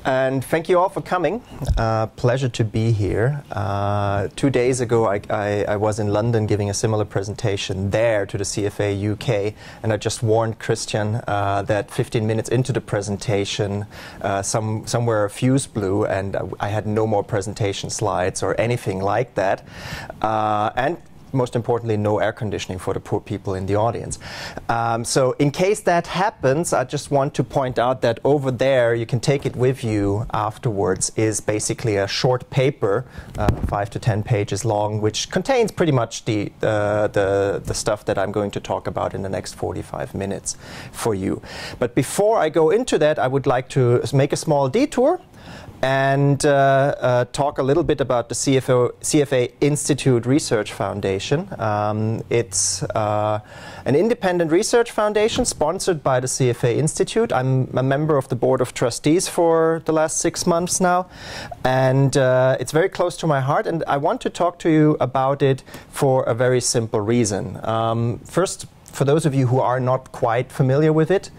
And thank you all for coming. Pleasure to be here. 2 days ago I was in London giving a similar presentation there to the CFA UK, and I just warned Christian that 15 minutes into the presentation somewhere a fuse blew and I had no more presentation slides or anything like that. And most importantly, no air conditioning for the poor people in the audience. So in case that happens, I just want to point out that over there, you can take it with you afterwards, is basically a short paper, 5 to 10 pages long, which contains pretty much the stuff that I'm going to talk about in the next 45 minutes for you. But before I go into that, I would like to make a small detour and talk a little bit about the CFA Institute Research Foundation. It's an independent research foundation sponsored by the CFA Institute. I'm a member of the board of trustees for the last 6 months now, and it's very close to my heart, and I want to talk to you about it for a very simple reason. First, for those of you who are not quite familiar with it,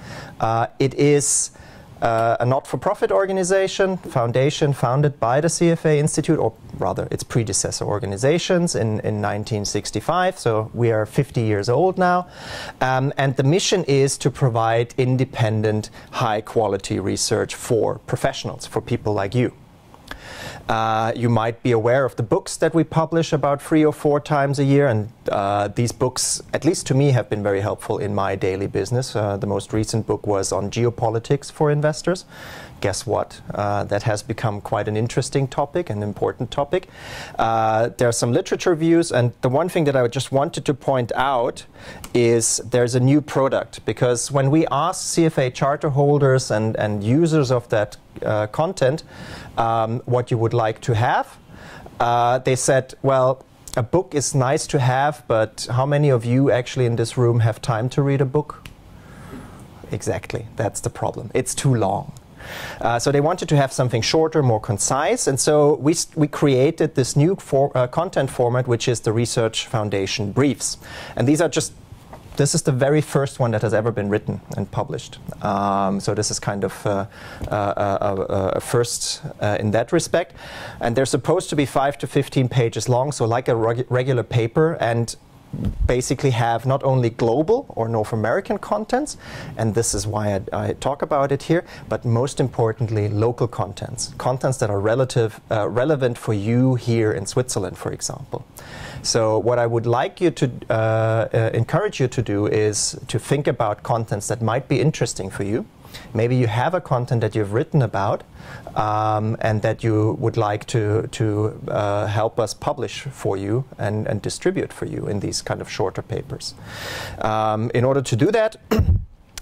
it is a not-for-profit organization, foundation founded by the CFA Institute, or rather its predecessor organizations in 1965, so we are 50 years old now. And the mission is to provide independent, high-quality research for professionals, for people like you. You might be aware of the books that we publish about 3 or 4 times a year, and these books, at least to me, have been very helpful in my daily business. The most recent book was on geopolitics for investors. Guess what? That has become quite an interesting topic, an important topic. There are some literature reviews, and the one thing that I just wanted to point out is there's a new product, because when we ask CFA charter holders and users of that content what you would like to have, they said, well, a book is nice to have, but how many of you actually in this room have time to read a book? Exactly, that's the problem. It's too long. So they wanted to have something shorter, more concise, and so we created this new content format, which is the Research Foundation Briefs. And these are just, this is the very first one that has ever been written and published. So this is kind of a first in that respect. And they're supposed to be 5 to 15 pages long, so like a regular paper, and basically have not only global or North American contents, and this is why I talk about it here, but most importantly local contents that are relevant for you here in Switzerland, for example. So what I would like you to encourage you to do is to think about contents that might be interesting for you. Maybe you have a content that you've written about and that you would like to help us publish for you and distribute for you in these kind of shorter papers. In order to do that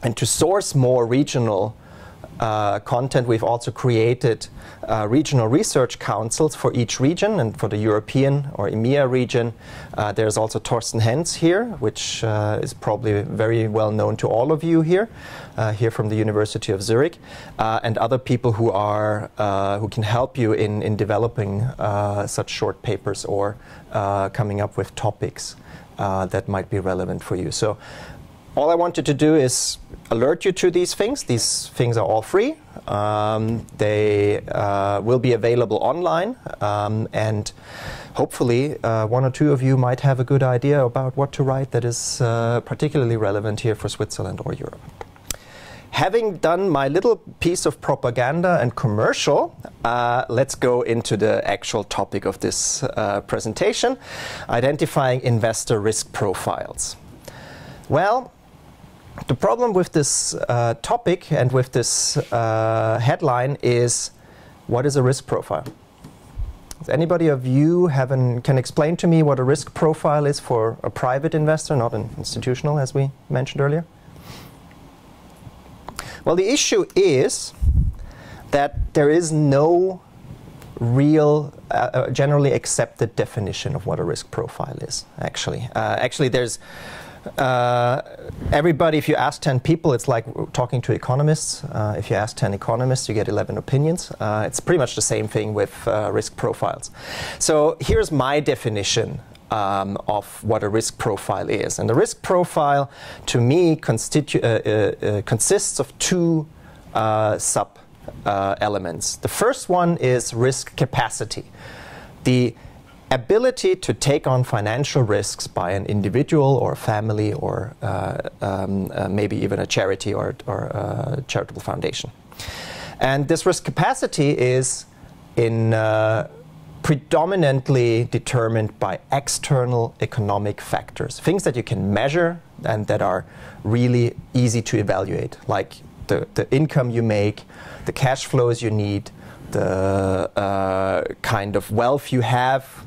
and to source more regional content, we've also created regional research councils for each region, and for the European or EMEA region there's also Thorsten Henz here, which is probably very well known to all of you here from the University of Zürich, and other people who are who can help you in developing such short papers or coming up with topics that might be relevant for you. So all I wanted to do is alert you to these things. These things are all free. They will be available online, and hopefully 1 or 2 of you might have a good idea about what to write that is particularly relevant here for Switzerland or Europe. Having done my little piece of propaganda and commercial, let's go into the actual topic of this presentation, identifying investor risk profiles. Well, the problem with this topic and with this headline is, what is a risk profile? Does anybody of you can explain to me what a risk profile is for a private investor, not an institutional, as we mentioned earlier? Well, the issue is that there is no real, generally accepted definition of what a risk profile is, actually. Actually, there's everybody, if you ask 10 people, it's like talking to economists. If you ask 10 economists, you get 11 opinions. It's pretty much the same thing with risk profiles. So here's my definition of what a risk profile is. And the risk profile, to me, consists of 2 elements. The first one is risk capacity. The ability to take on financial risks by an individual or a family or maybe even a charity or a charitable foundation. And this risk capacity is predominantly determined by external economic factors, things that you can measure and that are really easy to evaluate, like the income you make, the cash flows you need, the kind of wealth you have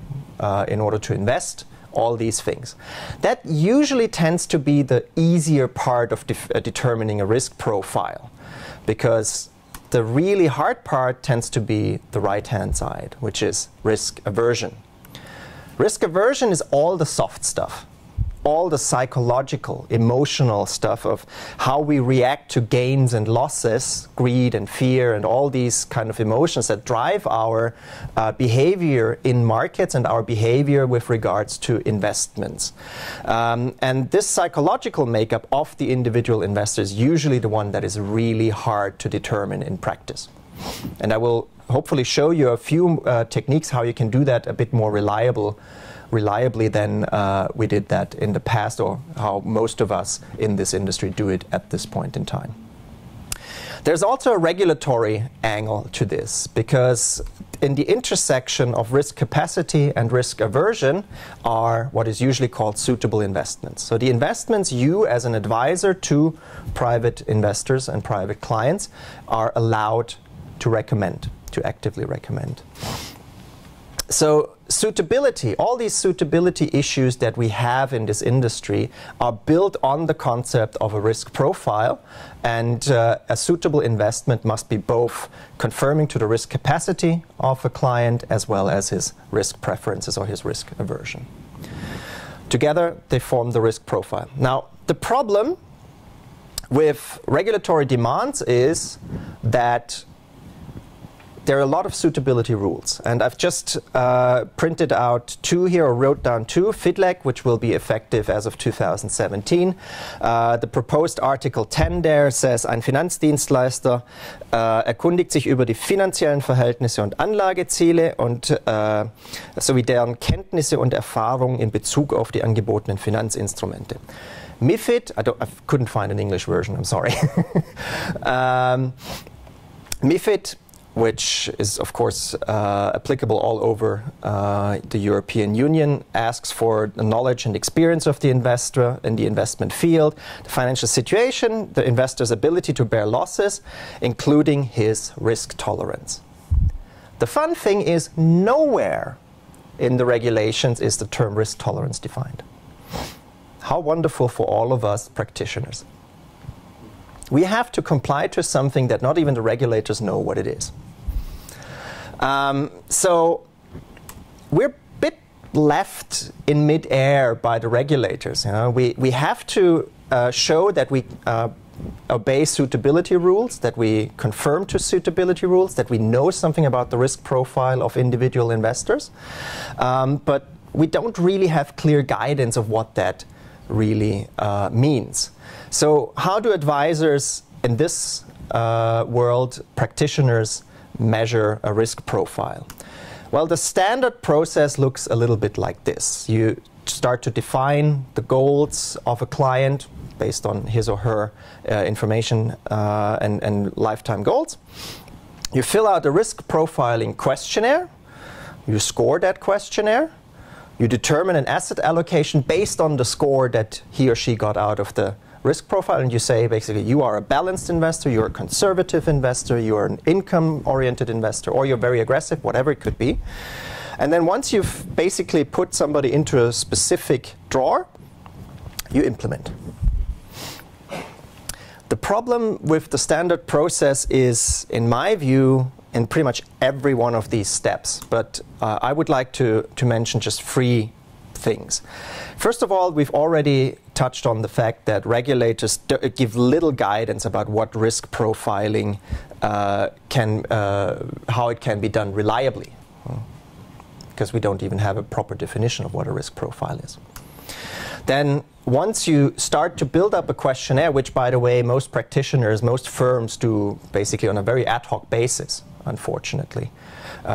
in order to invest, all these things. That usually tends to be the easier part of determining a risk profile, because the really hard part tends to be the right-hand side, which is risk aversion. Risk aversion is all the soft stuff, all the psychological, emotional stuff of how we react to gains and losses, greed and fear, and all these kind of emotions that drive our behavior in markets and our behavior with regards to investments. And this psychological makeup of the individual investor is usually the one that is really hard to determine in practice. And I will hopefully show you a few techniques how you can do that a bit more reliably than we did that in the past, or how most of us in this industry do it at this point in time. There's also a regulatory angle to this, because in the intersection of risk capacity and risk aversion are what is usually called suitable investments. So the investments you as an advisor to private investors and private clients are allowed to recommend, to actively recommend. So suitability, all these suitability issues that we have in this industry are built on the concept of a risk profile, and a suitable investment must be both confirming to the risk capacity of a client as well as his risk preferences or his risk aversion. Together they form the risk profile. Now, the problem with regulatory demands is that there are a lot of suitability rules, and I've just printed out two here, or wrote down two. FIDLEG, which will be effective as of 2017. The proposed Article 10 there says, ein Finanzdienstleister erkundigt sich über die finanziellen Verhältnisse und Anlageziele und sowie deren Kenntnisse und Erfahrungen in Bezug auf die angebotenen Finanzinstrumente. MiFID, I couldn't find an English version, I'm sorry. MiFID, which is of course applicable all over the European Union, asks for the knowledge and experience of the investor in the investment field, the financial situation, the investor's ability to bear losses, including his risk tolerance. The fun thing is, nowhere in the regulations is the term risk tolerance defined. How wonderful for all of us practitioners. We have to comply to something that not even the regulators know what it is. So we're a bit left in mid-air by the regulators. You know? We have to show that we obey suitability rules, that we confirm to suitability rules, that we know something about the risk profile of individual investors, but we don't really have clear guidance of what that really means. So how do advisors in this world, practitioners, measure a risk profile? Well, the standard process looks a little bit like this. You start to define the goals of a client based on his or her information and lifetime goals. You fill out a risk profiling questionnaire. You score that questionnaire. You determine an asset allocation based on the score that he or she got out of the risk profile, and you say basically you are a balanced investor, you're a conservative investor, you're an income-oriented investor, or you're very aggressive, whatever it could be. And then once you've basically put somebody into a specific drawer, you implement. The problem with the standard process is, in my view, in pretty much every one of these steps, but I would like to mention just three things. First of all, we've already touched on the fact that regulators give little guidance about what risk profiling how it can be done reliably, because we don't even have a proper definition of what a risk profile is. then once you start to build up a questionnaire, which, by the way, most practitioners, most firms do basically on a very ad hoc basis, unfortunately.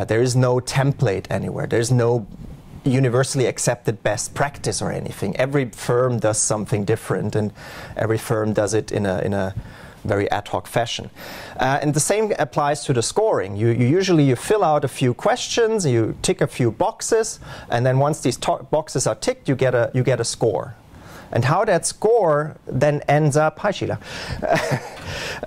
There is no template anywhere. There's no universally accepted best practice or anything. Every firm does something different, and every firm does it in a very ad hoc fashion. And the same applies to the scoring. You usually fill out a few questions, you tick a few boxes, and then once these boxes are ticked, you get a score. And how that score then ends up, hi Sheila,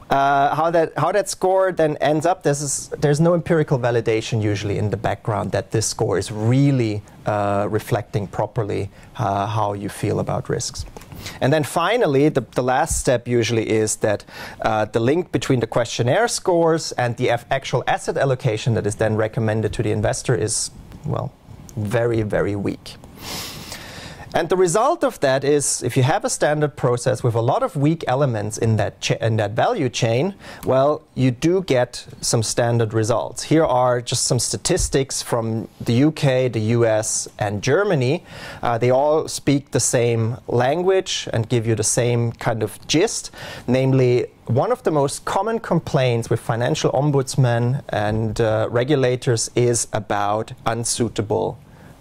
how that score then ends up, there's no empirical validation usually in the background that this score is really reflecting properly how you feel about risks. And then finally, the last step usually is that the link between the questionnaire scores and the actual asset allocation that is then recommended to the investor is, well, very, very weak. And the result of that is, if you have a standard process with a lot of weak elements in that value chain, well, you do get some standard results. Here are just some statistics from the UK, the US, and Germany. They all speak the same language and give you the same kind of gist. Namely, one of the most common complaints with financial ombudsmen and regulators is about unsuitable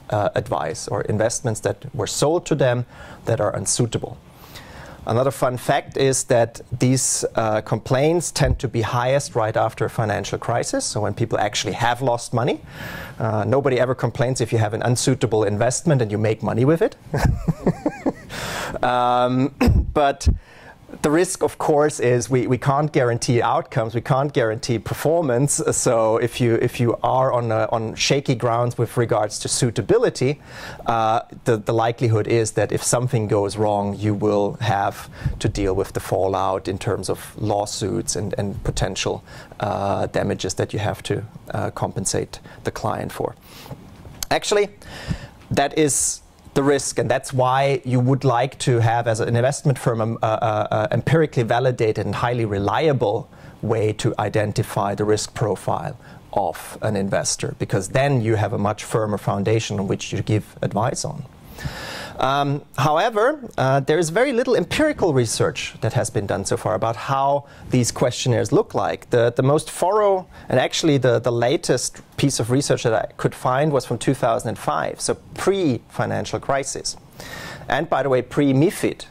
advice or investments that were sold to them that are unsuitable. Another fun fact is that these complaints tend to be highest right after a financial crisis, so when people actually have lost money. Nobody ever complains if you have an unsuitable investment and you make money with it. But the risk, of course, is we can't guarantee outcomes, we can't guarantee performance. So if you are on shaky grounds with regards to suitability, the likelihood is that if something goes wrong, you will have to deal with the fallout in terms of lawsuits and potential damages that you have to compensate the client for. Actually, that is the risk, and that's why you would like to have, as an investment firm, empirically validated and highly reliable way to identify the risk profile of an investor, because then you have a much firmer foundation on which you give advice on. However, there is very little empirical research that has been done so far about how these questionnaires look like. The most thorough, and actually the latest piece of research that I could find was from 2005, so pre-financial crisis. And by the way, pre-MiFID.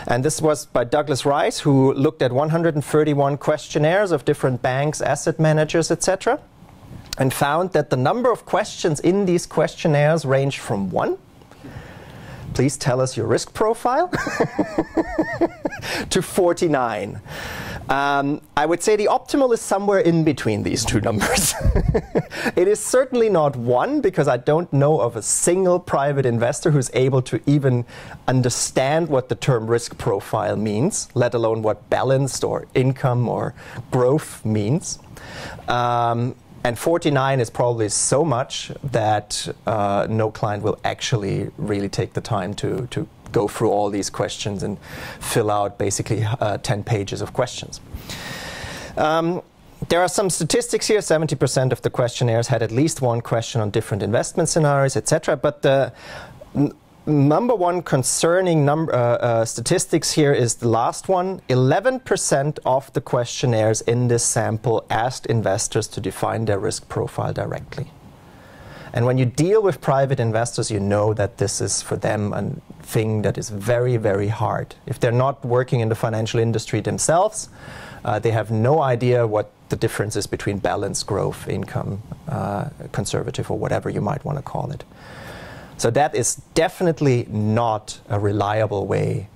And this was by Douglas Rice, who looked at 131 questionnaires of different banks, asset managers, etc., and found that the number of questions in these questionnaires ranged from 1, please tell us your risk profile, to 49. I would say the optimal is somewhere in between these two numbers. It is certainly not 1, because I don't know of a single private investor who's able to even understand what the term risk profile means, let alone what balanced or income or growth means. And 49 is probably so much that no client will actually really take the time to go through all these questions and fill out basically 10 pages of questions. There are some statistics here. 70% of the questionnaires had at least one question on different investment scenarios, etc. But the number one concerning statistics here is the last one. 11% of the questionnaires in this sample asked investors to define their risk profile directly. And when you deal with private investors, you know that this is for them a thing that is very, very hard. If they're not working in the financial industry themselves, they have no idea what the difference is between balanced, growth, income, conservative, or whatever you might want to call it. So that is definitely not a reliable way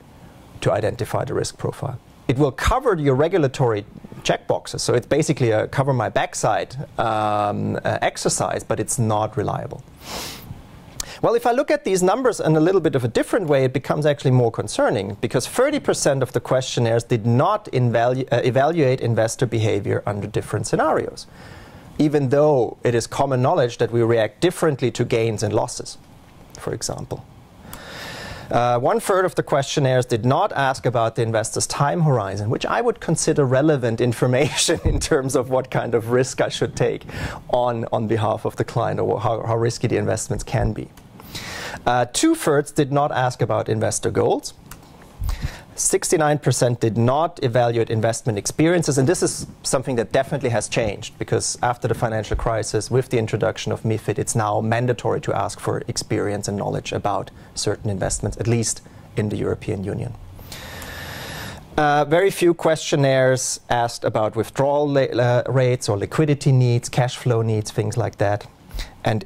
to identify the risk profile. It will cover your regulatory checkboxes, so it's basically a cover my backside exercise, but it's not reliable. Well, if I look at these numbers in a little bit of a different way, it becomes actually more concerning, because 30% of the questionnaires did not evaluate investor behavior under different scenarios, even though it is common knowledge that we react differently to gains and losses, for example. 1/3 of the questionnaires did not ask about the investor's time horizon, which I would consider relevant information in terms of what kind of risk I should take on behalf of the client, or how risky the investments can be. 2/3 did not ask about investor goals. 69% did not evaluate investment experiences, and this is something that definitely has changed, because after the financial crisis, with the introduction of MiFID, it's now mandatory to ask for experience and knowledge about certain investments, at least in the European Union. Very few questionnaires asked about withdrawal rates or liquidity needs, cash flow needs, things like that. And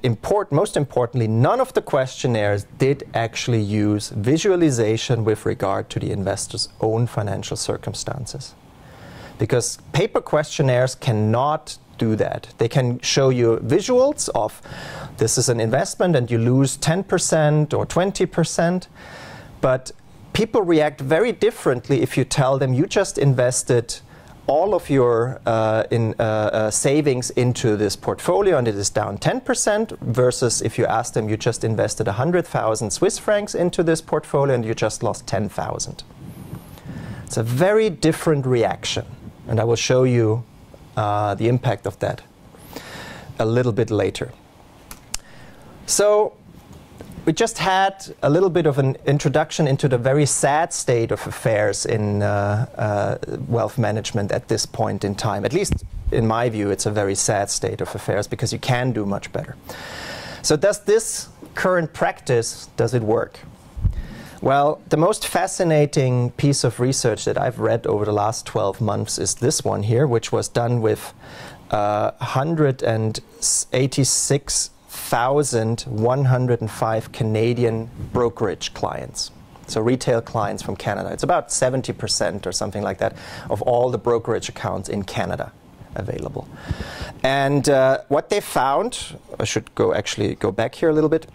most importantly, none of the questionnaires did actually use visualization with regard to the investor's own financial circumstances. Because paper questionnaires cannot do that. They can show you visuals of this is an investment and you lose 10% or 20%, but people react very differently if you tell them you just invested all of your savings into this portfolio and it is down 10%, versus if you ask them you just invested 100,000 Swiss francs into this portfolio and you just lost 10,000. It's a very different reaction, and I will show you the impact of that a little bit later. So we just had a little bit of an introduction into the very sad state of affairs in wealth management at this point in time. At least in my view, it's a very sad state of affairs, because you can do much better. So does this current practice, does it work? Well, the most fascinating piece of research that I've read over the last 12 months is this one here, which was done with 186,105 Canadian brokerage clients. So retail clients from Canada. It's about 70% or something like that of all the brokerage accounts in Canada available. And what they found, I should go back here a little bit.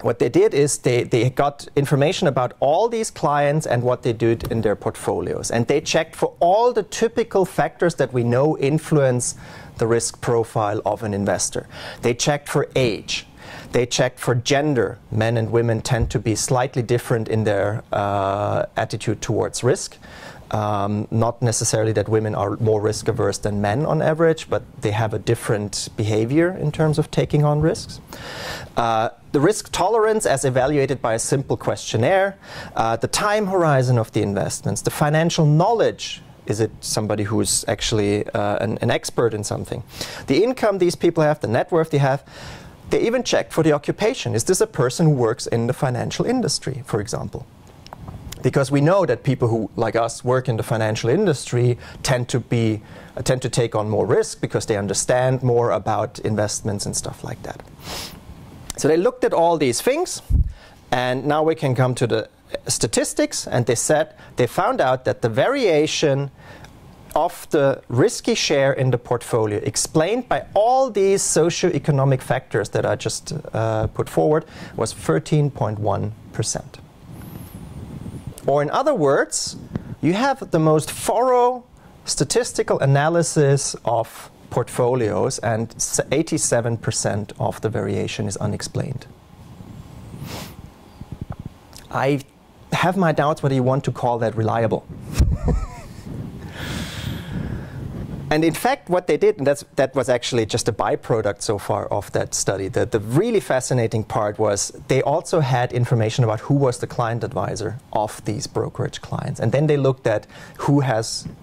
What they did is they got information about all these clients and what they did in their portfolios. And they checked for all the typical factors that we know influence the risk profile of an investor. They checked for age. They checked for gender. Men and women tend to be slightly different in their attitude towards risk. Not necessarily that women are more risk averse than men on average, but they have a different behavior in terms of taking on risks. The risk tolerance as evaluated by a simple questionnaire, the time horizon of the investments, the financial knowledge. Is it somebody who is actually an expert in something? The income these people have, the net worth they have. They even checked for the occupation. Is this a person who works in the financial industry, for example? Because we know that people who, like us, work in the financial industry tend to take on more risk because they understand more about investments and stuff like that. So they looked at all these things, and now we can come to the statistics, and they found out that the variation of the risky share in the portfolio, explained by all these socioeconomic factors that I just put forward, was 13.1%. Or in other words, you have the most thorough statistical analysis of portfolios, and 87% of the variation is unexplained. I have my doubts whether you want to call that reliable. And in fact, what they did, and that was actually just a byproduct so far of that study, the really fascinating part was they also had information about who was the client advisor of these brokerage clients. And then they looked at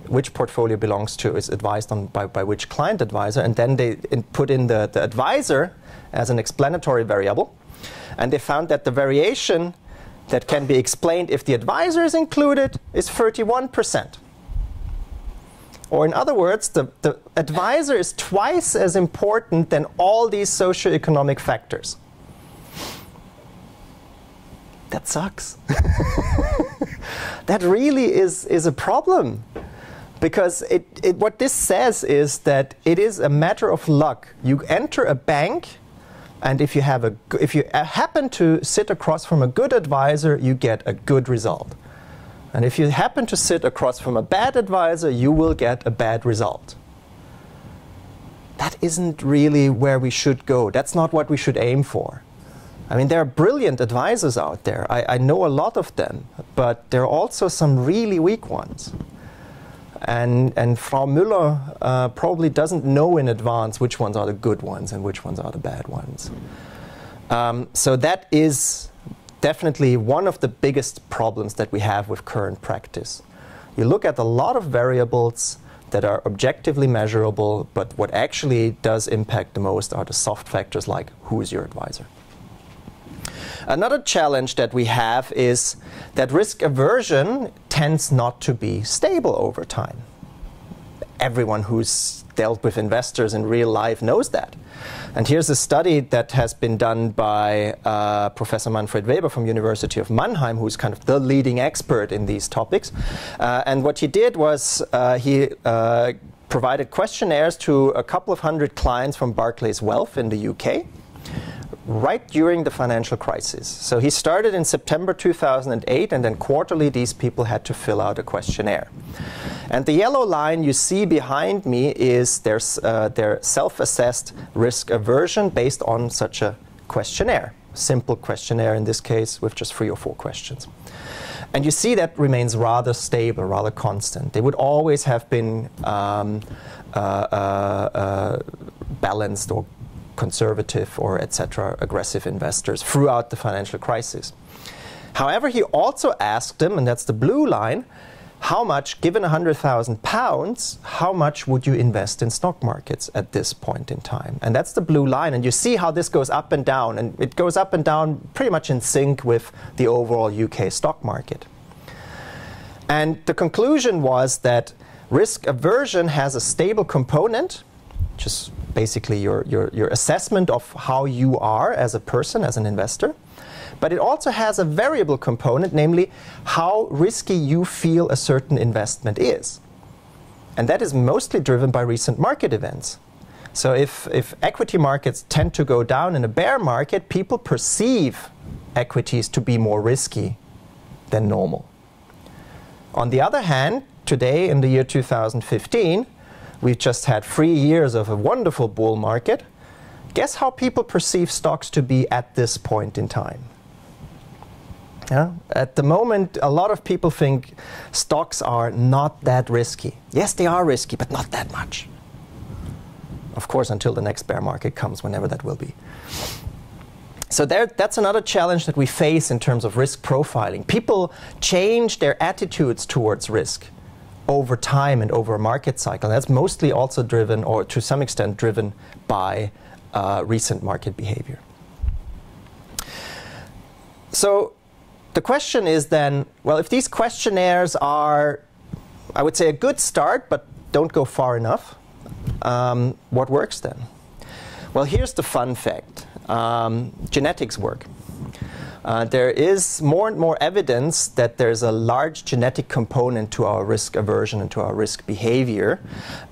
which portfolio belongs to, is advised on by which client advisor, and then they put in the advisor as an explanatory variable. And they found that the variation that can be explained if the advisor is included is 31%. Or in other words, the advisor is twice as important than all these socioeconomic factors. That sucks. That really is a problem. Because what this says is that it is a matter of luck. You enter a bank, and if you happen to sit across from a good advisor, you get a good result. And if you happen to sit across from a bad advisor, you will get a bad result. That isn't really where we should go. That's not what we should aim for. I mean, there are brilliant advisors out there. I know a lot of them, but there are also some really weak ones. And Frau Müller probably doesn't know in advance which ones are the good ones and which ones are the bad ones. So that is definitely one of the biggest problems that we have with current practice. You look at a lot of variables that are objectively measurable, but what actually does impact the most are the soft factors like who is your advisor. Another challenge that we have is that risk aversion tends not to be stable over time. Everyone who's dealt with investors in real life knows that. And here's a study that has been done by Professor Manfred Weber from University of Mannheim, who's kind of the leading expert in these topics. And what he did was he provided questionnaires to a couple of hundred clients from Barclays Wealth in the UK, right during the financial crisis. So he started in September 2008, and then quarterly these people had to fill out a questionnaire. And the yellow line you see behind me is their self-assessed risk aversion based on such a questionnaire. Simple questionnaire in this case with just 3 or 4 questions. And you see that remains rather stable, rather constant. They would always have been balanced or conservative or etc. aggressive investors throughout the financial crisis. However, he also asked them, and that's the blue line, how much, given £100,000, how much would you invest in stock markets at this point in time? And that's the blue line, and you see how this goes up and down, and it goes up and down pretty much in sync with the overall UK stock market. And the conclusion was that risk aversion has a stable component, which is basically your assessment of how you are as a person, as an investor. But it also has a variable component, namely how risky you feel a certain investment is. And that is mostly driven by recent market events. So if equity markets tend to go down in a bear market, people perceive equities to be more risky than normal. On the other hand, today in the year 2015, we've just had 3 years of a wonderful bull market. Guess how people perceive stocks to be at this point in time? Yeah? At the moment, a lot of people think stocks are not that risky. Yes, they are risky, but not that much. Of course, until the next bear market comes, whenever that will be. So that's another challenge that we face in terms of risk profiling. People change their attitudes towards risk over time and over a market cycle. And that's mostly also driven, or to some extent driven, by recent market behavior. So the question is then, well, if these questionnaires are, I would say, a good start, but don't go far enough, what works then? Well, here's the fun fact. Genetics work. There is more and more evidence that there's a large genetic component to our risk aversion and to our risk behavior.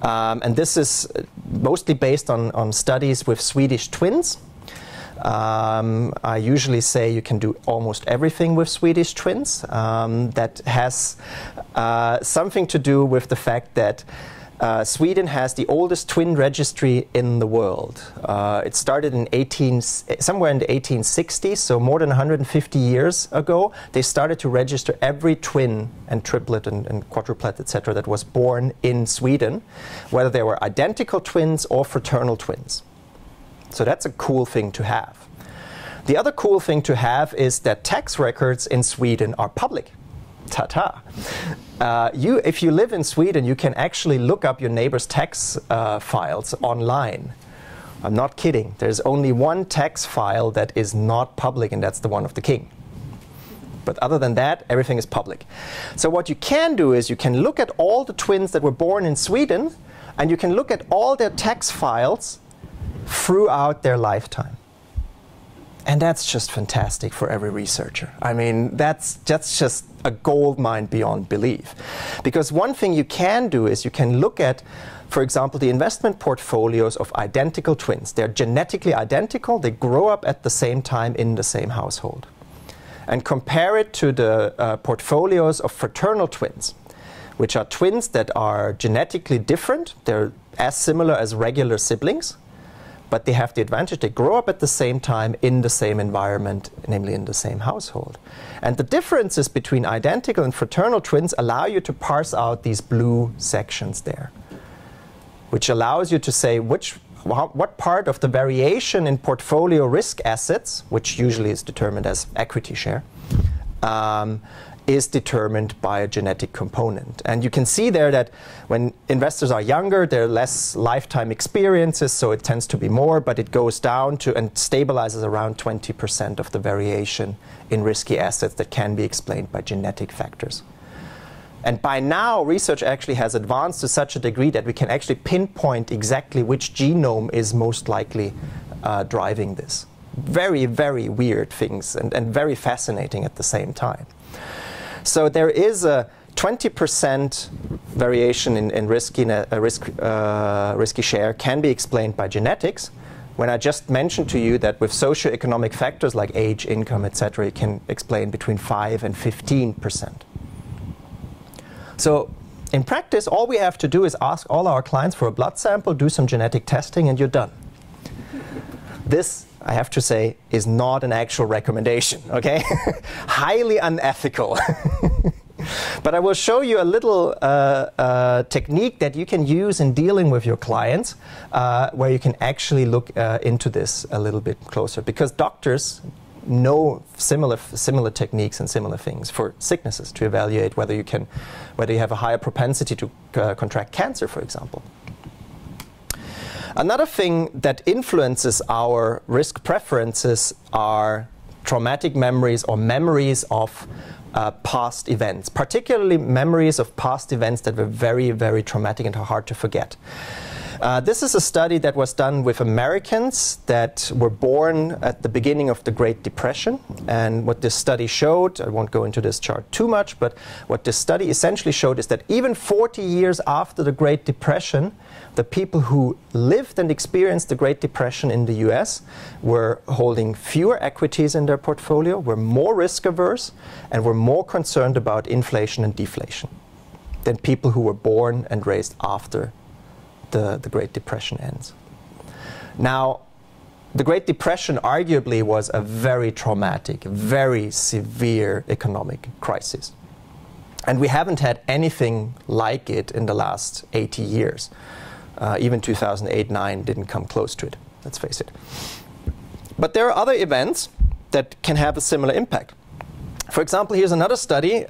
And this is mostly based on studies with Swedish twins. I usually say you can do almost everything with Swedish twins. That has something to do with the fact that Sweden has the oldest twin registry in the world. It started in somewhere in the 1860s, so more than 150 years ago. They started to register every twin and triplet and quadruplet, etc., that was born in Sweden, whether they were identical twins or fraternal twins. So that's a cool thing to have. The other cool thing to have is that tax records in Sweden are public. Ta-ta. If you live in Sweden, you can actually look up your neighbor's tax files online. I'm not kidding. There's only one tax file that is not public, and that's the one of the king. But other than that, everything is public. So what you can do is you can look at all the twins that were born in Sweden, and you can look at all their tax files throughout their lifetime. And that's just fantastic for every researcher. I mean, that's just a gold mine beyond belief. Because one thing you can do is you can look at, for example, the investment portfolios of identical twins. They're genetically identical. They grow up at the same time in the same household. And compare it to the portfolios of fraternal twins, which are twins that are genetically different. They're as similar as regular siblings, but they have the advantage they grow up at the same time in the same environment, namely in the same household. And the differences between identical and fraternal twins allow you to parse out these blue sections there, which allows you to say what part of the variation in portfolio risk assets, which usually is determined as equity share, is determined by a genetic component. And you can see there that when investors are younger, there are less lifetime experiences, so it tends to be more, but it goes down to and stabilizes around 20% of the variation in risky assets that can be explained by genetic factors. And by now, research actually has advanced to such a degree that we can actually pinpoint exactly which genome is most likely driving this. Very, very weird things and very fascinating at the same time. So there is a 20% variation in risky share can be explained by genetics. When I just mentioned to you that with socioeconomic factors like age, income, etc., you can explain between 5 and 15%. So in practice, all we have to do is ask all our clients for a blood sample, do some genetic testing, and you're done. This, I have to say, is not an actual recommendation, okay? Highly unethical. But I will show you a little technique that you can use in dealing with your clients where you can actually look into this a little bit closer. Because doctors know similar techniques and similar things for sicknesses to evaluate whether you have a higher propensity to contract cancer, for example. Another thing that influences our risk preferences are traumatic memories or memories of past events, particularly memories of past events that were very, very traumatic and are hard to forget. This is a study that was done with Americans that were born at the beginning of the Great Depression. And what this study showed, I won't go into this chart too much, but what this study essentially showed is that even 40 years after the Great Depression, the people who lived and experienced the Great Depression in the US were holding fewer equities in their portfolio, were more risk averse, and were more concerned about inflation and deflation than people who were born and raised after the Great Depression ends. Now, the Great Depression arguably was a very traumatic, very severe economic crisis. And we haven't had anything like it in the last 80 years. Even 2008-9 didn't come close to it, let's face it. But there are other events that can have a similar impact. For example, here's another study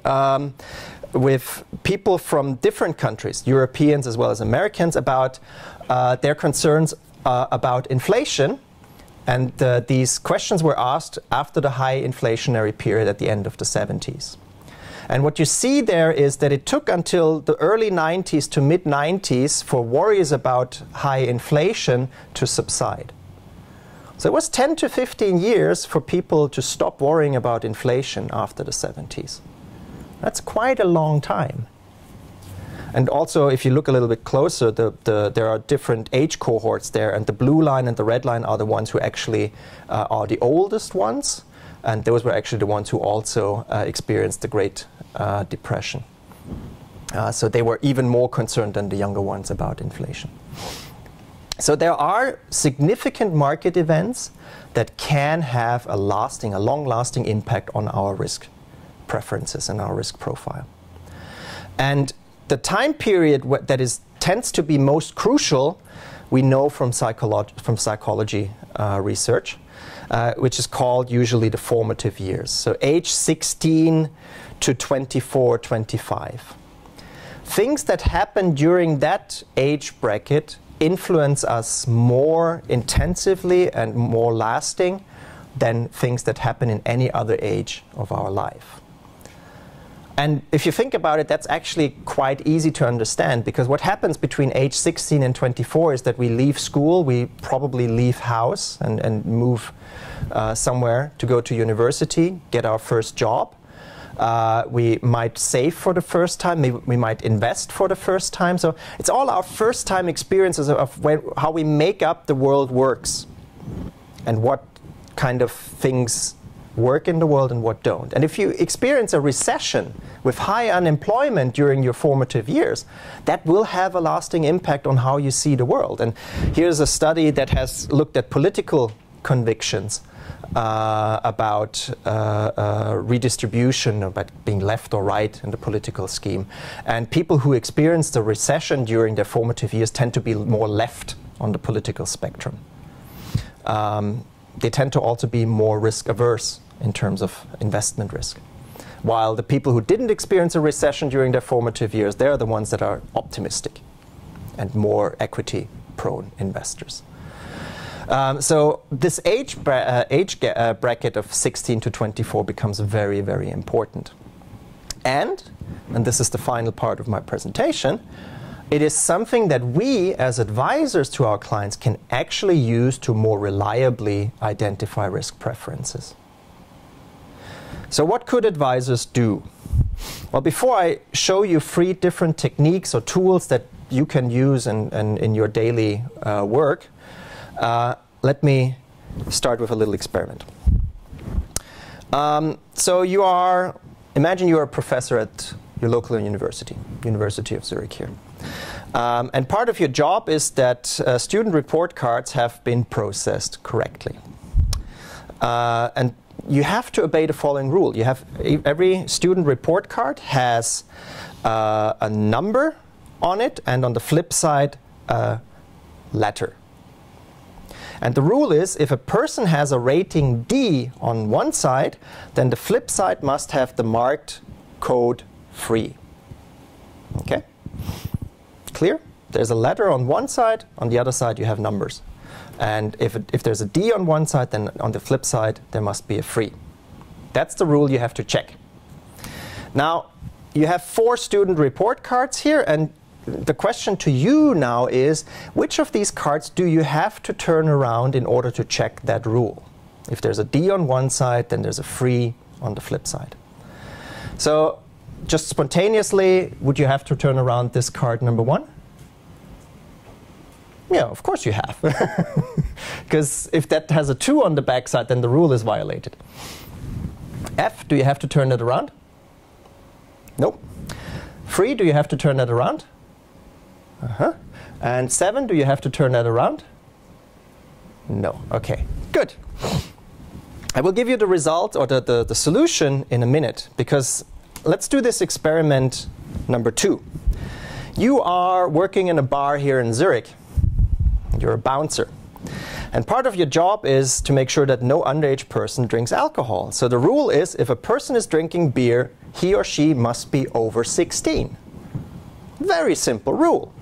with people from different countries, Europeans as well as Americans, about their concerns about inflation. And these questions were asked after the high inflationary period at the end of the 70s. And what you see there is that it took until the early 90s to mid-90s for worries about high inflation to subside. So it was 10 to 15 years for people to stop worrying about inflation after the 70s. That's quite a long time. And also, if you look a little bit closer, there are different age cohorts there, and the blue line and the red line are the ones who actually are the oldest ones, and those were actually the ones who also experienced the Great Depression. So they were even more concerned than the younger ones about inflation. So there are significant market events that can have a long-lasting impact on our risk preferences and our risk profile. And the time period that tends to be most crucial, we know from psychology research, which is called usually the formative years. So age 16 to 24, 25. Things that happen during that age bracket influence us more intensively and more lasting than things that happen in any other age of our life. And if you think about it, that's actually quite easy to understand, because what happens between age 16 and 24 is that we leave school, we probably leave house and move somewhere to go to university, get our first job. We might save for the first time, we might invest for the first time. So it's all our first time experiences of how we make up the world works and what kind of things work in the world and what don't. And if you experience a recession with high unemployment during your formative years, that will have a lasting impact on how you see the world. And here's a study that has looked at political convictions about redistribution, about being left or right in the political scheme. And people who experience the recession during their formative years tend to be more left on the political spectrum. They tend to also be more risk averse in terms of investment risk. While the people who didn't experience a recession during their formative years, they're the ones that are optimistic and more equity prone investors. So this age bracket of 16 to 24 becomes very, very important. And this is the final part of my presentation, it is something that we as advisors to our clients can actually use to more reliably identify risk preferences. So what could advisors do? Well, before I show you 3 different techniques or tools that you can use in your daily work, let me start with a little experiment. So imagine you are a professor at your local university, University of Zürich here. And part of your job is that student report cards have been processed correctly. And you have to obey the following rule. Every student report card has a number on it, and on the flip side, a letter. And the rule is, if a person has a rating D on one side, then the flip side must have the marked code free. Okay? Clear? There's a letter on one side, on the other side you have numbers. And if there's a D on one side, then on the flip side there must be a free. That's the rule you have to check. Now, you have 4 student report cards here, and the question to you now is, which of these cards do you have to turn around in order to check that rule? If there's a D on one side, then there's a free on the flip side. So, just spontaneously, would you have to turn around this card number 1? Yeah, of course you have. Because if that has a 2 on the back side, then the rule is violated. F, do you have to turn it around? Nope. Free, do you have to turn that around? And 7, do you have to turn that around? No. Okay, good. I will give you the result or the solution in a minute, because let's do this experiment number 2. You are working in a bar here in Zurich. You're a bouncer. And part of your job is to make sure that no underage person drinks alcohol. So the rule is, if a person is drinking beer, he or she must be over 16. Very simple rule.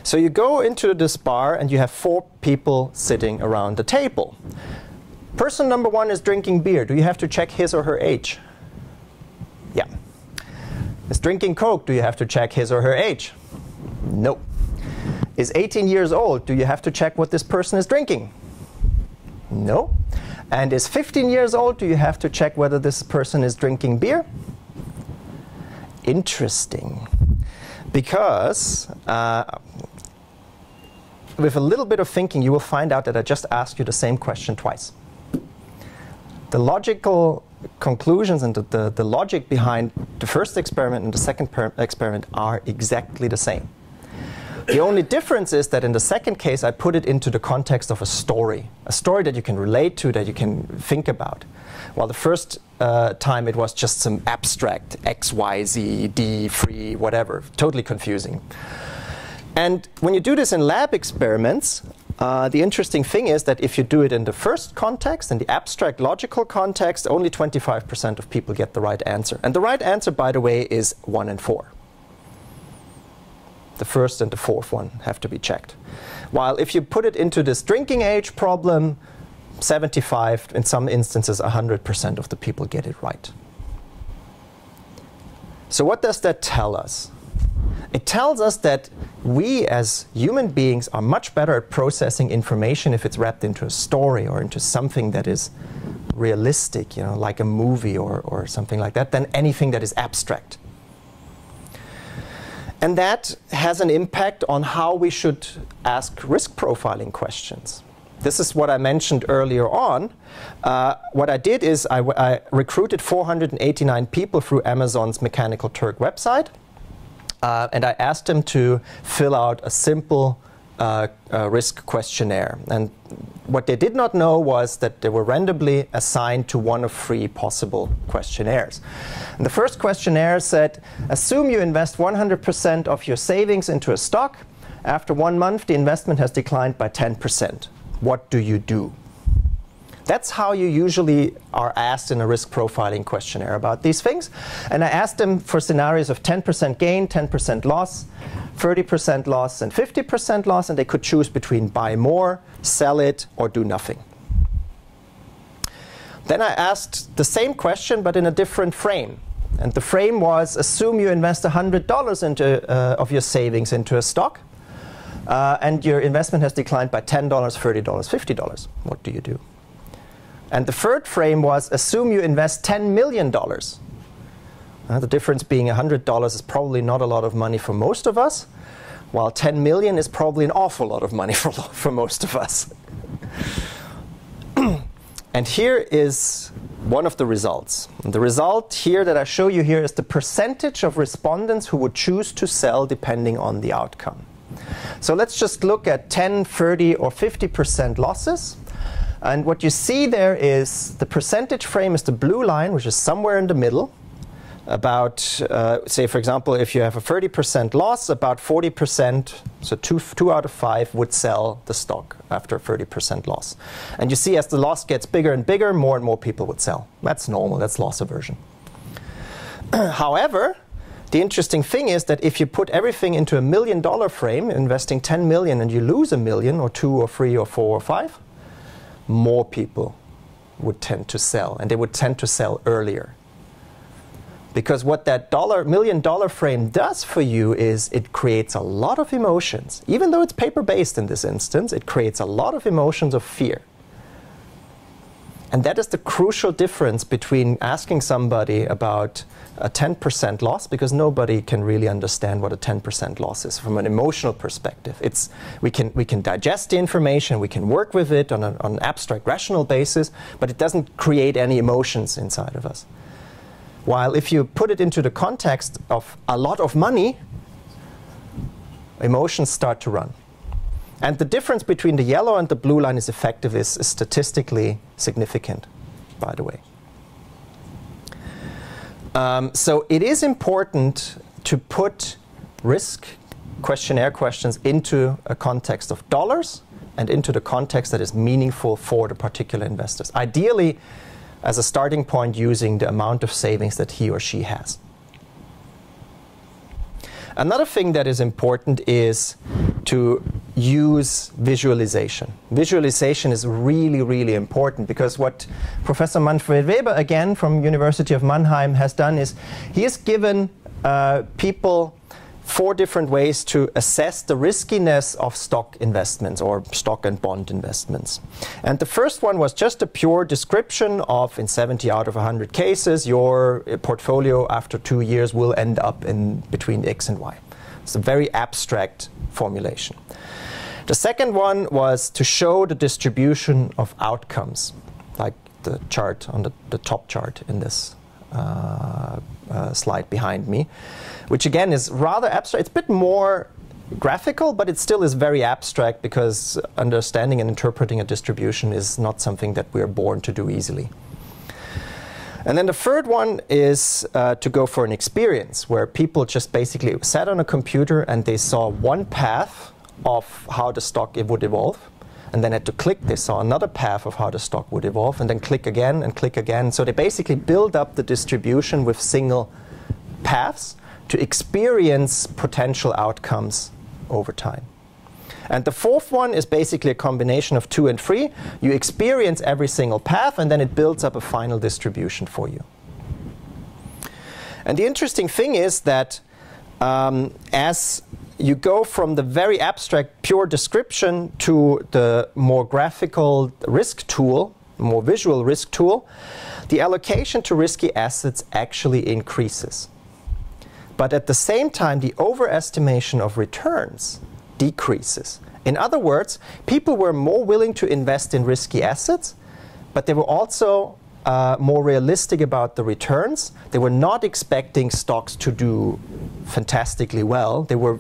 So you go into this bar and you have 4 people sitting around the table. Person number 1 is drinking beer. Do you have to check his or her age? Yeah. Is drinking Coke. Do you have to check his or her age? No. Is 18 years old. Do you have to check what this person is drinking? No. And is 15 years old. Do you have to check whether this person is drinking beer? Interesting. Because with a little bit of thinking, you will find out that I just asked you the same question twice. The logical conclusions and the logic behind the first experiment and the second experiment are exactly the same. The only difference is that in the second case, I put it into the context of a story that you can relate to, that you can think about. While the first time it was just some abstract X, Y, Z, D, free, whatever, totally confusing. And when you do this in lab experiments, the interesting thing is that if you do it in the first context, in the abstract logical context, only 25% of people get the right answer. And the right answer, by the way, is 1 and 4. The first and the fourth one have to be checked. While if you put it into this drinking age problem, 75, in some instances 100% of the people get it right. So what does that tell us? It tells us that we as human beings are much better at processing information if it's wrapped into a story or into something that is realistic, you know, like a movie or something like that, than anything that is abstract. And that has an impact on how we should ask risk profiling questions. This is what I mentioned earlier on. What I did is I recruited 489 people through Amazon's Mechanical Turk website. And I asked them to fill out a simple risk questionnaire. And what they did not know was that they were randomly assigned to one of 3 possible questionnaires. And the first questionnaire said, assume you invest 100% of your savings into a stock After 1 month, the investment has declined by 10%. What do you do? That's how you usually are asked in a risk profiling questionnaire about these things. And I asked them for scenarios of 10% gain, 10% loss, 30% loss, and 50% loss, and they could choose between buy more, sell it, or do nothing. Then I asked the same question, but in a different frame. And the frame was, assume you invest $100 of your savings into a stock, and your investment has declined by $10, $30, $50. What do you do? And the third frame was, assume you invest $10 million. The difference being $100 is probably not a lot of money for most of us, while 10 million is probably an awful lot of money for most of us. And here is one of the results. And the result here that I show you here is the percentage of respondents who would choose to sell depending on the outcome. So let's just look at 10, 30, or 50% losses. And what you see there is the percentage frame is the blue line, which is somewhere in the middle. About, say, for example, if you have a 30% loss, about 40%, so two out of 5 would sell the stock after a 30% loss. And you see as the loss gets bigger and bigger, more and more people would sell. That's normal. That's loss aversion. However, the interesting thing is that if you put everything into $1 million frame, investing 10 million, and you lose $1 million, or 2 or 3 or 4 or 5, more people would tend to sell, and they would tend to sell earlier. Because what that $1 million frame does for you is it creates a lot of emotions. Even though it's paper-based in this instance, it creates a lot of emotions of fear. And that is the crucial difference between asking somebody about a 10% loss, because nobody can really understand what a 10% loss is from an emotional perspective. We can digest the information, we can work with it on an abstract rational basis, but it doesn't create any emotions inside of us. While if you put it into the context of a lot of money, emotions start to run. And the difference between the yellow and the blue line is effectively statistically significant, by the way. So it is important to put risk questionnaire questions into a context of dollars and into the context that is meaningful for the particular investors. Ideally, as a starting point, using the amount of savings that he or she has. Another thing that is important is to use visualization. Visualization is really, really important, because what Professor Manfred Weber, again from University of Mannheim, has done is he has given people 4 different ways to assess the riskiness of stock investments or stock and bond investments. And the first one was just a pure description of, in 70 out of 100 cases, your portfolio after 2 years will end up in between X and Y. It's a very abstract formulation. The second one was to show the distribution of outcomes, like the chart on the top chart in this slide behind me, which again is rather abstract. It's a bit more graphical, but it still is very abstract, because understanding and interpreting a distribution is not something that we are born to do easily. And then the third one is to go for an experience where people just basically sat on a computer and they saw one path of how the stock would evolve, and then had to click, they saw another path of how the stock would evolve, and then click again and click again. So they basically build up the distribution with single paths to experience potential outcomes over time. And the fourth one is basically a combination of 2 and 3. You experience every single path, and then it builds up a final distribution for you. And the interesting thing is that as you go from the very abstract pure description to the more graphical risk tool, more visual risk tool, the allocation to risky assets actually increases. But at the same time, the overestimation of returns decreases. In other words, people were more willing to invest in risky assets, but they were also more realistic about the returns. They were not expecting stocks to do fantastically well. They were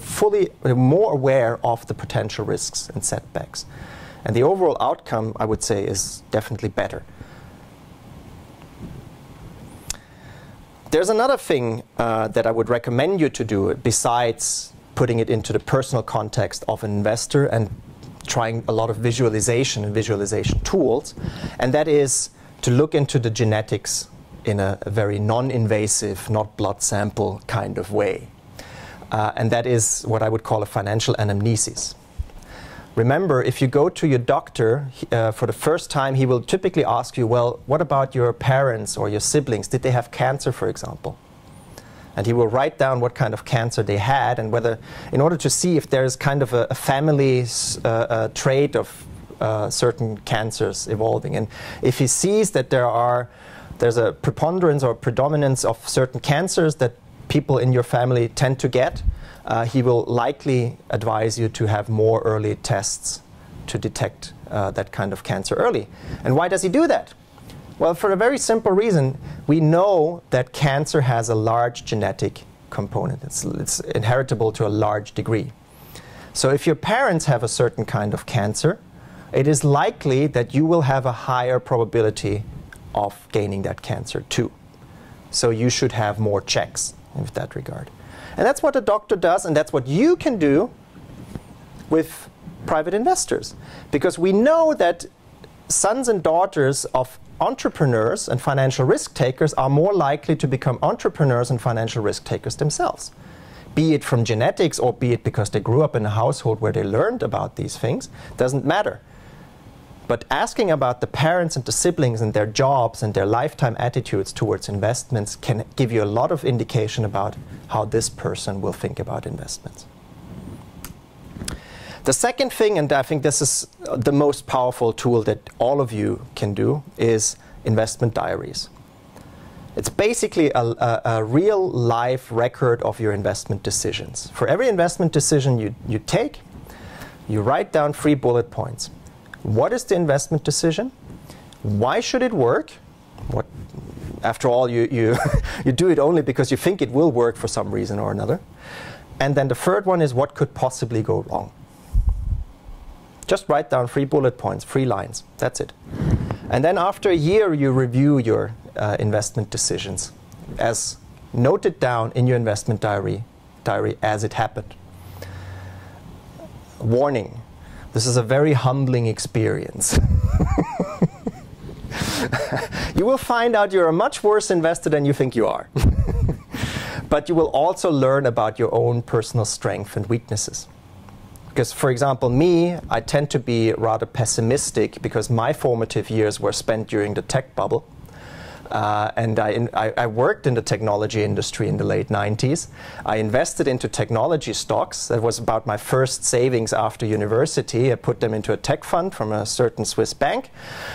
more aware of the potential risks and setbacks. And the overall outcome, I would say, is definitely better. There's another thing that I would recommend you to do besides putting it into the personal context of an investor and trying a lot of visualization and visualization tools. And that is to look into the genetics in a very non-invasive, not blood sample kind of way. And that is what I would call a financial anamnesis. Remember, if you go to your doctor for the first time, he will typically ask you, well, what about your parents or your siblings? Did they have cancer, for example? And he will write down what kind of cancer they had, and whether, in order to see if there's kind of a family trait of certain cancers evolving. And if he sees that there's a preponderance or predominance of certain cancers that people in your family tend to get, he will likely advise you to have more early tests to detect that kind of cancer early. And why does he do that? Well, for a very simple reason. We know that cancer has a large genetic component. It's inheritable to a large degree. So if your parents have a certain kind of cancer, it is likely that you will have a higher probability of gaining that cancer too. So you should have more checks in that regard. And that's what a doctor does, and that's what you can do with private investors. Because we know that sons and daughters of entrepreneurs and financial risk takers are more likely to become entrepreneurs and financial risk takers themselves. Be it from genetics or be it because they grew up in a household where they learned about these things, doesn't matter. But asking about the parents and the siblings and their jobs and their lifetime attitudes towards investments can give you a lot of indication about how this person will think about investments. The second thing, and I think this is the most powerful tool that all of you can do, is investment diaries. It's basically a real life record of your investment decisions. For every investment decision you take, you write down 3 bullet points. What is the investment decision? Why should it work? After all, you do it only because you think it will work for some reason or another. And then the third one is, what could possibly go wrong? Just write down 3 bullet points, 3 lines. That's it. And then after a year, you review your investment decisions as noted down in your investment diary as it happened. Warning, this is a very humbling experience. You will find out you're a much worse investor than you think you are. But you will also learn about your own personal strengths and weaknesses. Because, for example, me, I tend to be rather pessimistic because my formative years were spent during the tech bubble. And I worked in the technology industry in the late 90s. I invested into technology stocks. That was about my first savings after university. I put them into a tech fund from a certain Swiss bank.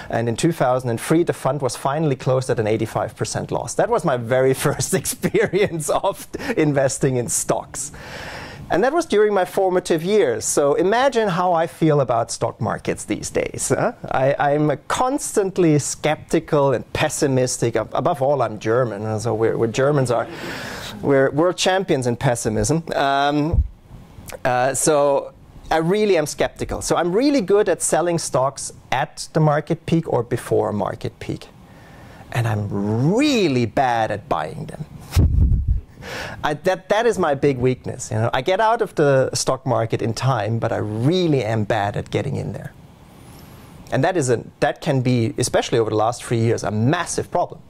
And in 2003, the fund was finally closed at an 85% loss. That was my very first experience of investing in stocks. And that was during my formative years. So imagine how I feel about stock markets these days. I'm constantly skeptical and pessimistic. Above all, I'm German. So we're Germans we're world champions in pessimism. So I really am skeptical. So I'm really good at selling stocks at the market peak or before a market peak. And I'm really bad at buying them. That is my big weakness. You know, I get out of the stock market in time, but I really am bad at getting in there. And that can be, especially over the last 3 years, a massive problem,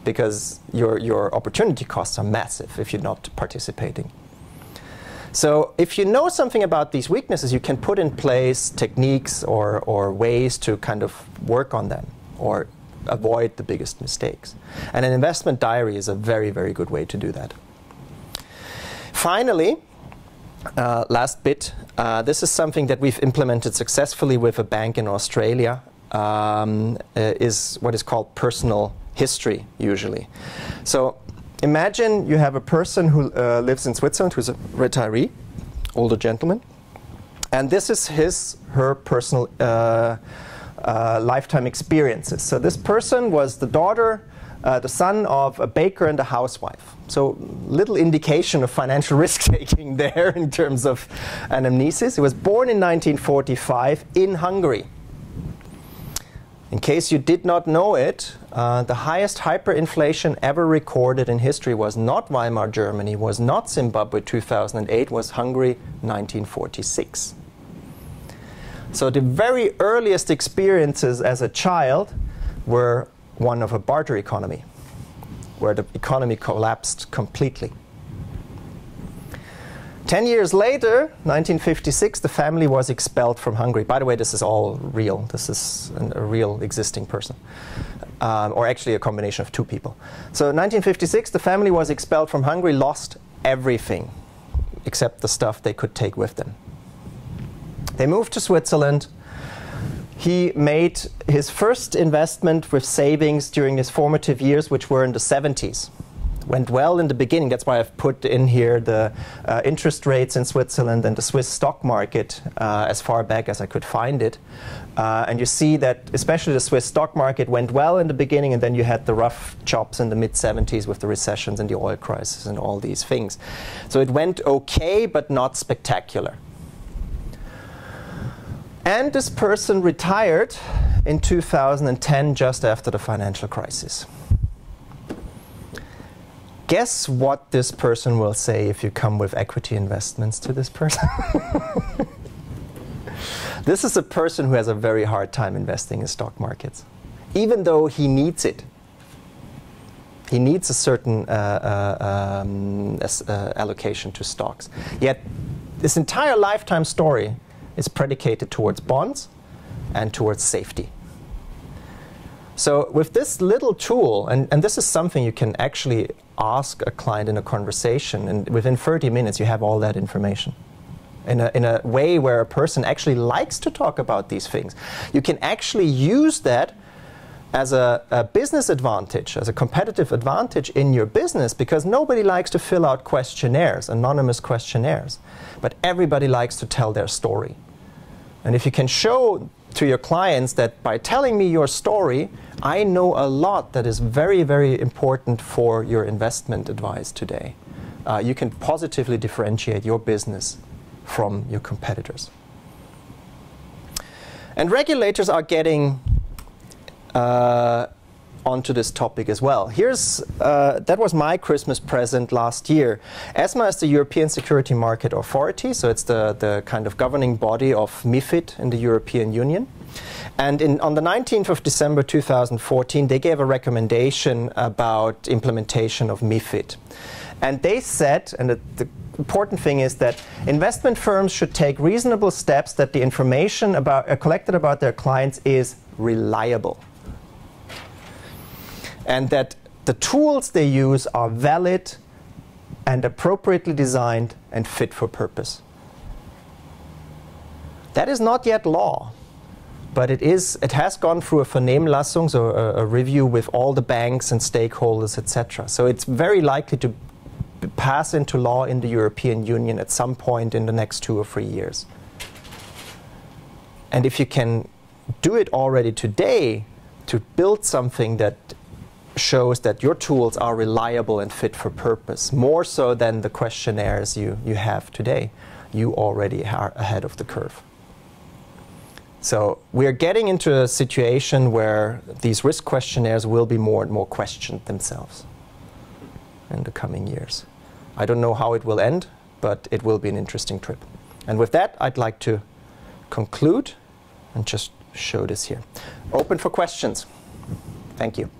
because your opportunity costs are massive if you're not participating. So if you know something about these weaknesses, you can put in place techniques or ways to kind of work on them or avoid the biggest mistakes. And an investment diary is a very, very good way to do that. Finally, last bit, this is something that we've implemented successfully with a bank in Australia, is what is called personal history, usually. So imagine you have a person who lives in Switzerland, who's a retiree, older gentleman, and this is her personal lifetime experiences. So this person was the son of a baker and a housewife. So little indication of financial risk-taking there in terms of anamnesis. He was born in 1945 in Hungary. In case you did not know it, the highest hyperinflation ever recorded in history was not Weimar Germany, was not Zimbabwe 2008, was Hungary 1946. So the very earliest experiences as a child were one of a barter economy, where the economy collapsed completely. 10 years later, 1956, the family was expelled from Hungary. By the way, this is all real. This is a real existing person, or actually a combination of two people. So 1956, the family was expelled from Hungary, lost everything except the stuff they could take with them. They moved to Switzerland. He made his first investment with savings during his formative years, which were in the 70s. Went well in the beginning. That's why I've put in here the interest rates in Switzerland and the Swiss stock market as far back as I could find it. And you see that especially the Swiss stock market went well in the beginning, and then you had the rough chops in the mid-70s with the recessions and the oil crisis and all these things. So it went okay, but not spectacular. And this person retired in 2010, just after the financial crisis. Guess what this person will say if you come with equity investments to this person? This is a person who has a very hard time investing in stock markets, even though he needs it. He needs a certain allocation to stocks. Yet this entire lifetime story is predicated towards bonds and towards safety. So with this little tool, and this is something you can actually ask a client in a conversation, and within 30 minutes you have all that information. In a way where a person actually likes to talk about these things. You can actually use that as a business advantage, as a competitive advantage in your business, because nobody likes to fill out questionnaires, anonymous questionnaires. But everybody likes to tell their story. And if you can show to your clients that by telling me your story, I know a lot that is very, very important for your investment advice today, you can positively differentiate your business from your competitors. And regulators are getting onto this topic as well. That was my Christmas present last year. ESMA is the European Security Market Authority, so it's the kind of governing body of MiFID in the European Union. And on the 19th of December 2014, they gave a recommendation about implementation of MiFID. And they said, and the important thing is that investment firms should take reasonable steps that the information collected about their clients is reliable. And that the tools they use are valid and appropriately designed and fit for purpose. That is not yet law, but it has gone through a Vernehmlassung, so a review with all the banks and stakeholders, etc. So it's very likely to pass into law in the European Union at some point in the next 2 or 3 years. And if you can do it already today to build something that shows that your tools are reliable and fit for purpose, more so than the questionnaires you have today, you already are ahead of the curve. So we are getting into a situation where these risk questionnaires will be more and more questioned themselves in the coming years. I don't know how it will end, but it will be an interesting trip. And with that, I'd like to conclude and just show this here. Open for questions. Thank you.